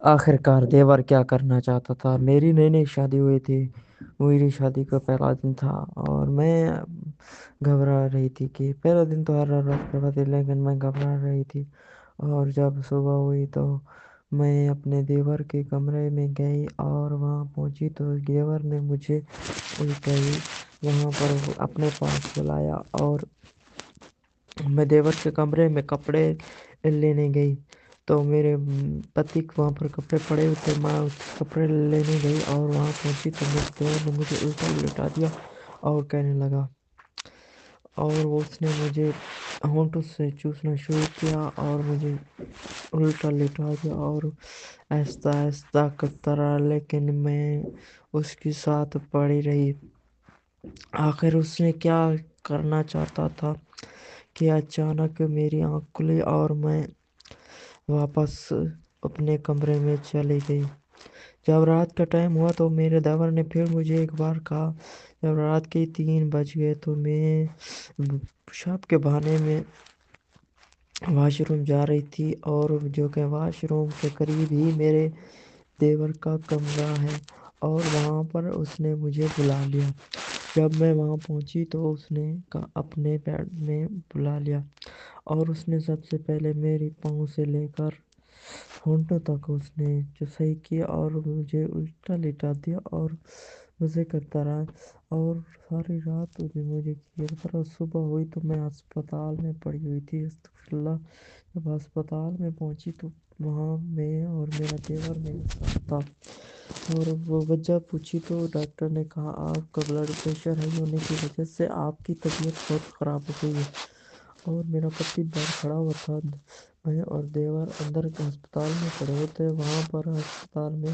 आखिरकार देवर क्या करना चाहता था। मेरी नई नई शादी हुई थी। मेरी शादी का पहला दिन था और मैं घबरा रही थी कि पहला दिन तो हर रात करवा थी, लेकिन मैं घबरा रही थी। और जब सुबह हुई तो मैं अपने देवर के कमरे में गई और वहाँ पहुँची तो देवर ने मुझे उल्टा ही वहाँ पर अपने पास बुलाया और मैं देवर के कमरे में कपड़े लेने गई तो मेरे पति के वहाँ पर कपड़े पड़े हुए थे। मैं उस कपड़े लेने गई और वहाँ पहुँची तो मेरे देवर ने मुझे उल्टा लिटा दिया और कहने लगा, और वो उसने मुझे होंठों से चूसना शुरू किया और मुझे उल्टा लिटा दिया और आहिस्ता आहिस्ता करता रहा, लेकिन मैं उसके साथ पड़ी रही। आखिर उसने क्या करना चाहता था कि अचानक मेरी आँख खुली और मैं वापस अपने कमरे में चली गई। जब रात का टाइम हुआ तो मेरे देवर ने फिर मुझे एक बार कहा। जब रात के 3 बज गए तो मैं पेशाब के बहाने में वॉशरूम जा रही थी और जो कि वॉशरूम के करीब ही मेरे देवर का कमरा है और वहाँ पर उसने मुझे बुला लिया। जब मैं वहाँ पहुँची तो उसने अपने बेड में बुला लिया और उसने सबसे पहले मेरी पाँव से लेकर होंठों तक उसने जुसाई की और मुझे उल्टा लिटा दिया और मुझे करता रहा और सारी रात उसने मुझे किया करता रहा। सुबह हुई तो मैं अस्पताल में पड़ी हुई थी। अस्तगफिरुल्लाह। जब अस्पताल में पहुंची तो वहाँ मैं और मेरा देवर मेरे साथ था और वो वजह पूछी तो डॉक्टर ने कहा आपका ब्लड प्रेशर हाई होने की वजह से आपकी तबीयत बहुत ख़राब हो गई है। और मेरा पति बाहर खड़ा हुआ था। मैं और देवर अंदर के अस्पताल में पड़े हुए थे। वहाँ पर अस्पताल में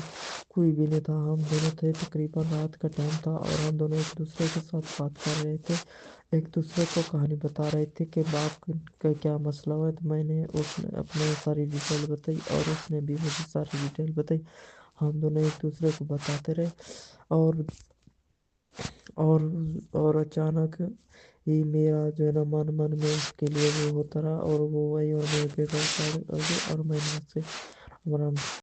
कोई भी नहीं था। हम दोनों थे, तकरीबन रात का टाइम था और हम दोनों एक दूसरे के साथ बात कर रहे थे, एक दूसरे को कहानी बता रहे थे कि बाप का क्या मसला हुआ। तो मैंने उसने अपने सारी डिटेल बताई और उसने भी मुझे सारी डिटेल बताई। हम दोनों एक दूसरे को बताते रहे और और और अचानक ही मेरा जो है ना मन मन में उसके लिए वो होता रहा और वो वही और मेरे पे और मैंने उससे आराम